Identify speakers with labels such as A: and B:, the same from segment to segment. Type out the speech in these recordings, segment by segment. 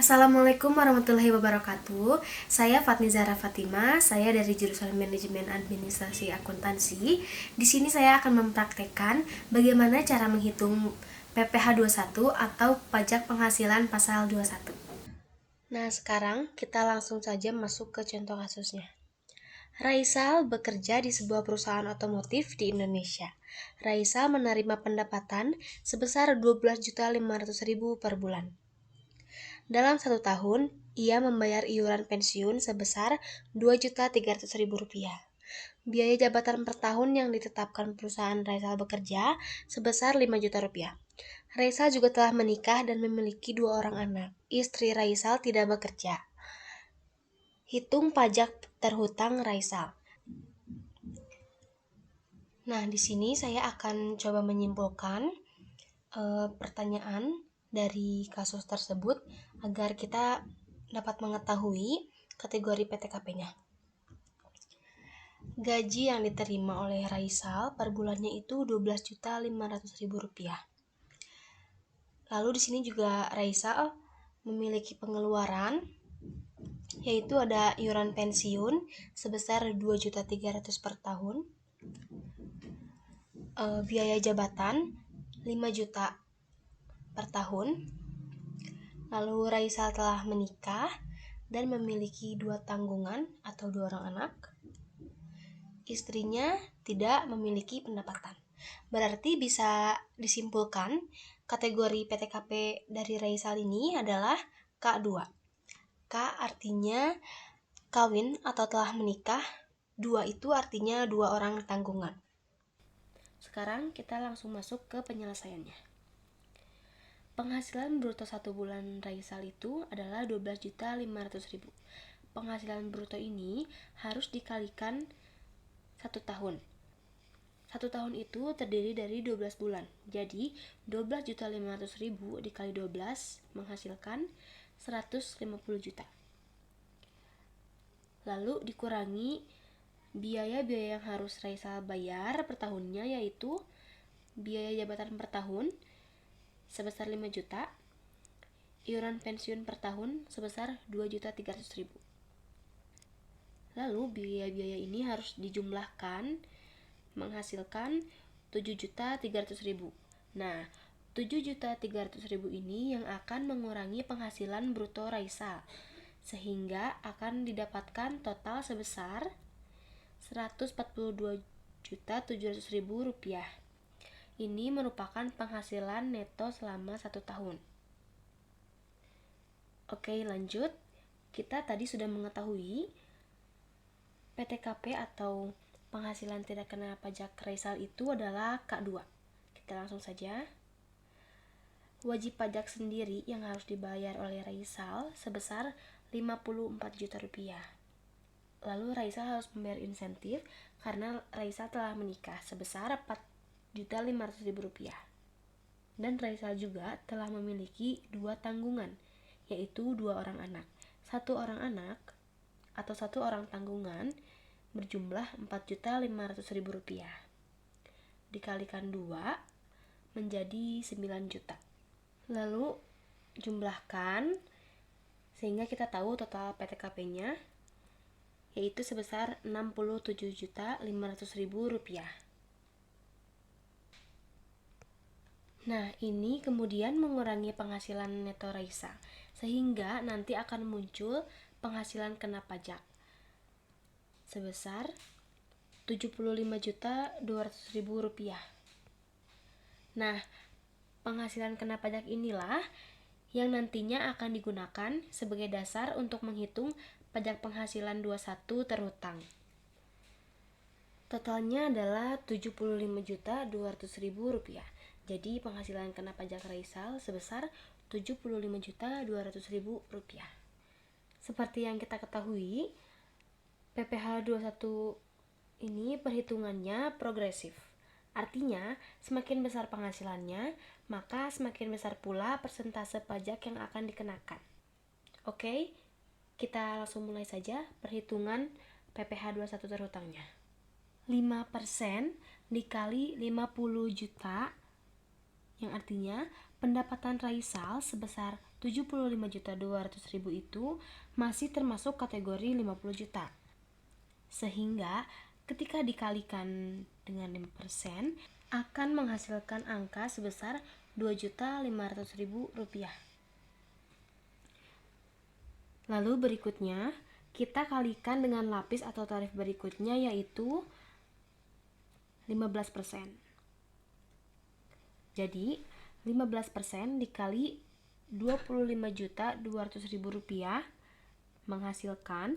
A: Assalamualaikum warahmatullahi wabarakatuh. Saya Fatni Zahra Fatima. Saya dari jurusan Manajemen Administrasi Akuntansi. Di sini saya akan mempraktekkan bagaimana cara menghitung PPh 21 atau pajak penghasilan pasal 21. Nah, sekarang kita langsung saja masuk ke contoh kasusnya. Raisal bekerja di sebuah perusahaan otomotif di Indonesia. Raisal menerima pendapatan sebesar 12.500.000 per bulan. Dalam 1 tahun, ia membayar iuran pensiun sebesar Rp2.300.000. Biaya jabatan per tahun yang ditetapkan perusahaan Raisal bekerja sebesar Rp5 juta. Raisal juga telah menikah dan memiliki 2 orang anak. Istri Raisal tidak bekerja. Hitung pajak terhutang Raisal. Nah, di sini saya akan coba menyimpulkan pertanyaan dari kasus tersebut agar kita dapat mengetahui kategori PTKP-nya. Gaji yang diterima oleh Raisal per bulannya itu Rp12.500.000. Lalu di sini juga Raisal memiliki pengeluaran, yaitu ada iuran pensiun sebesar Rp2.300.000 per tahun, biaya jabatan 5 juta per tahun. Lalu Raisal telah menikah dan memiliki 2 tanggungan atau 2 orang anak. Istrinya tidak memiliki pendapatan. Berarti bisa disimpulkan kategori PTKP dari Raisal ini adalah K2. K artinya kawin atau telah menikah, 2 itu artinya 2 orang tanggungan. Sekarang kita langsung masuk ke penyelesaiannya. Penghasilan bruto 1 bulan Raisal itu adalah Rp12.500.000. Penghasilan bruto ini harus dikalikan 1 tahun. 1 tahun itu terdiri dari 12 bulan. Jadi, Rp12.500.000 dikali 12 menghasilkan Rp150 juta. Lalu dikurangi biaya-biaya yang harus Raisal bayar per tahunnya, yaitu biaya jabatan per tahun sebesar 5 juta, iuran pensiun per tahun sebesar Rp2.300.000. Lalu biaya-biaya ini harus dijumlahkan menghasilkan Rp7.300.000. Nah, Rp7.300.000 ini yang akan mengurangi penghasilan bruto Raisal, sehingga akan didapatkan total sebesar Rp142.700.000. Ini merupakan penghasilan neto selama 1 tahun. Oke, lanjut. Kita tadi sudah mengetahui PTKP atau penghasilan tidak kena pajak Raisal itu adalah K2. Kita langsung saja. Wajib pajak sendiri yang harus dibayar oleh Raisal sebesar Rp54 juta. Lalu Raisal harus membayar insentif karena Raisal telah menikah sebesar Rp4.500.000. Dan Raisal juga telah memiliki 2 tanggungan, yaitu 2 orang anak. 1 orang anak atau 1 orang tanggungan berjumlah Rp4.500.000. Dikalikan 2 menjadi 9 juta. Lalu jumlahkan sehingga kita tahu total PTKP-nya, yaitu sebesar Rp67.500.000. Nah, ini kemudian mengurangi penghasilan neto Raisal, sehingga nanti akan muncul penghasilan kena pajak sebesar Rp75.200.000. Nah, penghasilan kena pajak inilah yang nantinya akan digunakan sebagai dasar untuk menghitung pajak penghasilan 21 terhutang. Totalnya adalah Rp75.200.000. Jadi penghasilan kena pajak Raisal sebesar Rp75.200.000. Seperti yang kita ketahui, PPh 21 ini perhitungannya progresif. Artinya, semakin besar penghasilannya, maka semakin besar pula persentase pajak yang akan dikenakan. Oke, kita langsung mulai saja perhitungan PPh 21 terhutangnya. 5% dikali 50 juta, yang artinya pendapatan Raisal sebesar 75.200.000 itu masih termasuk kategori 50 juta. Sehingga ketika dikalikan dengan 5% akan menghasilkan angka sebesar Rp2.500.000. Lalu berikutnya kita kalikan dengan lapis atau tarif berikutnya, yaitu 15%. Jadi 15% dikali Rp25.200.000 menghasilkan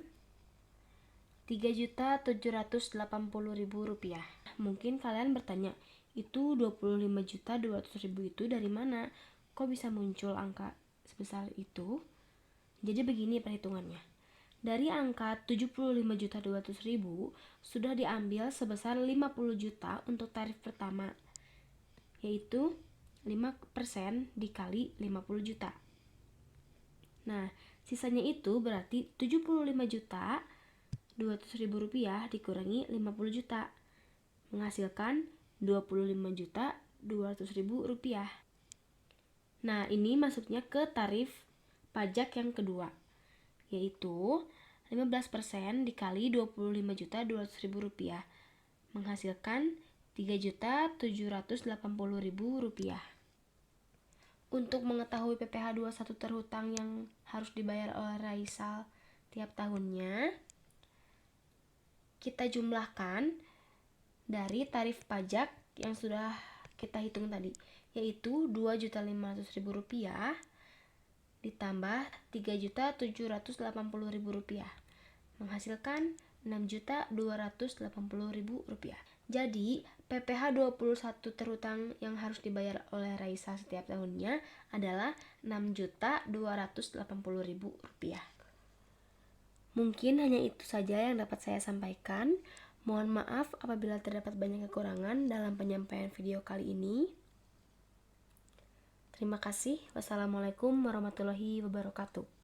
A: Rp3.780.000. Mungkin kalian bertanya, itu Rp25.200.000 itu dari mana? Kok bisa muncul angka sebesar itu? Jadi begini perhitungannya. Dari angka 75.200.000 sudah diambil sebesar 50 juta untuk tarif pertama, yaitu 5% dikali 50 juta. Nah, sisanya itu berarti Rp75.200.000 dikurangi 50 juta, menghasilkan Rp25.200.000. Nah, ini masuknya ke tarif pajak yang kedua, yaitu 15% dikali Rp25.200.000 menghasilkan Rp3.780.000. Untuk mengetahui PPh 21 terhutang yang harus dibayar oleh Raisal tiap tahunnya, kita jumlahkan dari tarif pajak yang sudah kita hitung tadi, yaitu Rp2.500.000 ditambah Rp3.780.000 menghasilkan Rp6.280.000. Jadi PPh 21 terhutang yang harus dibayar oleh Raisa setiap tahunnya adalah Rp6.280.000. Mungkin hanya itu saja yang dapat saya sampaikan. Mohon maaf apabila terdapat banyak kekurangan dalam penyampaian video kali ini. Terima kasih. Wassalamualaikum warahmatullahi wabarakatuh.